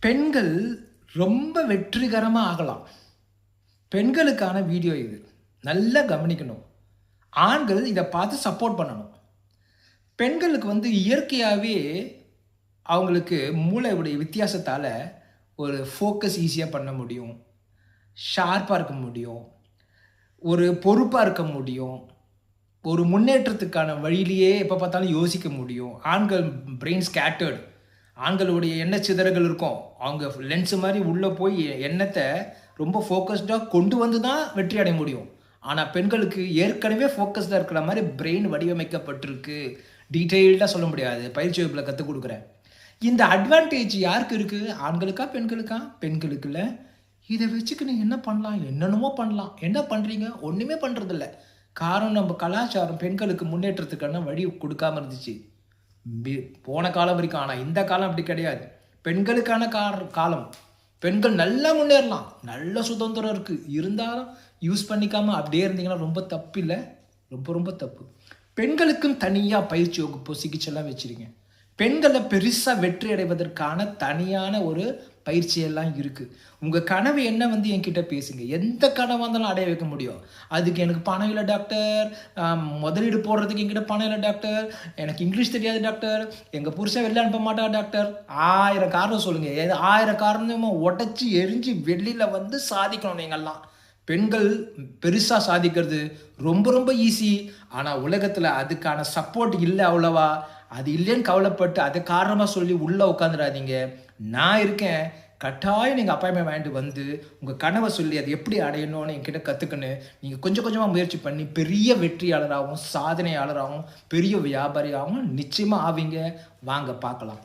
பெண்கள் ரொம்ப வெற்றிகரமாக ஆகலாம். பெண்களுக்கான வீடியோ இது. நல்லா கவனிக்கணும். ஆண்கள் இதை பார்த்து சப்போர்ட் பண்ணணும். பெண்களுக்கு இயற்கையாகவே அவங்களுக்கு மூளையுடைய வித்தியாசத்தால் ஒரு ஃபோக்கஸ் ஈஸியாக பண்ண முடியும். ஷார்ப்பாக இருக்க முடியும். ஒரு பொறுப்பாக இருக்க முடியும். ஒரு முன்னேற்றத்துக்கான வழியிலேயே எப்போ பார்த்தாலும் யோசிக்க முடியும். ஆண்கள் பிரெயின் ஸ்கேட்டர்டு. ஆண்களுடைய எண்ணெய் சிதறல்கள் இருக்கும். அவங்க லென்ஸு மாதிரி உள்ளே போய் எண்ணத்தை ரொம்ப ஃபோக்கஸ்டாக கொண்டு வந்து தான் வெற்றி அடைய முடியும். ஆனால் பெண்களுக்கு ஏற்கனவே ஃபோக்கஸ்டாக இருக்கிற மாதிரி பிரெயின் வடிவமைக்கப்பட்டிருக்கு. டீட்டெயில்டாக சொல்ல முடியாது. பயிற்சி வகுப்பில் கற்றுக் கொடுக்குறேன். இந்த அட்வான்டேஜ் யாருக்கு இருக்குது? ஆண்களுக்கா பெண்களுக்கா? பெண்களுக்கு இல்லை. இதை வச்சுக்கின்னு என்ன பண்ணலாம்? என்னென்னமோ பண்ணலாம். என்ன பண்ணுறீங்க? ஒன்றுமே பண்ணுறதில்ல. காரணம் நம்ம கலாச்சாரம் பெண்களுக்கு முன்னேற்றத்துக்கான வழி கொடுக்காமல் இருந்துச்சு போன காலம் வரைக்கும். ஆனால் இந்த காலம் அப்படி கிடையாது. பெண்களுக்கான காலம். பெண்கள் நல்லா முன்னேறலாம். நல்ல சுதந்திரம் இருக்குது. இருந்தாலும் யூஸ் பண்ணிக்காமல் அப்படியே இருந்தீங்கன்னா ரொம்ப தப்பு இல்லை? ரொம்ப ரொம்ப தப்பு. பெண்களுக்கும் தனியாக பயிற்சி வகுப்பு சிகிச்சைலாம் வச்சுருங்க. பெண்களை பெருசாக வெற்றி அடைவதற்கான தனியான ஒரு பயிற்சியெல்லாம் இருக்குது. உங்கள் கனவு என்ன என்கிட்ட பேசுங்க. எந்த கனவாக இருந்தாலும் அடைய வைக்க முடியும். அதுக்கு எனக்கு பணம் இல்லை டாக்டர், முதலீடு போடுறதுக்கு என்கிட்ட பணம் இல்லை டாக்டர், எனக்கு இங்கிலீஷ் தெரியாது டாக்டர், எங்கள் புருஷன் வெளில அனுப்ப மாட்டா டாக்டர், 1000 காரணம் சொல்லுங்கள். 1000 காரணமும் உடச்சி எரிஞ்சு வெளியில் சாதிக்கணும். நீங்கள்லாம் பெண்கள் பெருசாக சாதிக்கிறது ரொம்ப ரொம்ப ஈஸி. ஆனால் உலகத்தில் அதுக்கான சப்போர்ட் இல்லை அவ்வளவா. அது இல்லைன்னு கவலைப்பட்டு அதை காரணமாக சொல்லி உள்ளே உட்காந்துடாதீங்க. நான் இருக்கேன். கட்டாயம் நீங்கள் அப்பாயின்மெண்ட் வாங்கிட்டு உங்கள் கனவை சொல்லி அது எப்படி அடையணும்னு என்கிட்ட கற்றுக்கன்னு நீங்கள் கொஞ்சம் கொஞ்சமாக முயற்சி பண்ணி பெரிய வெற்றியாளராகவும் சாதனையாளராகவும் பெரிய வியாபாரியாகவும் நிச்சயமாக ஆவீங்க. வாங்க பார்க்கலாம்.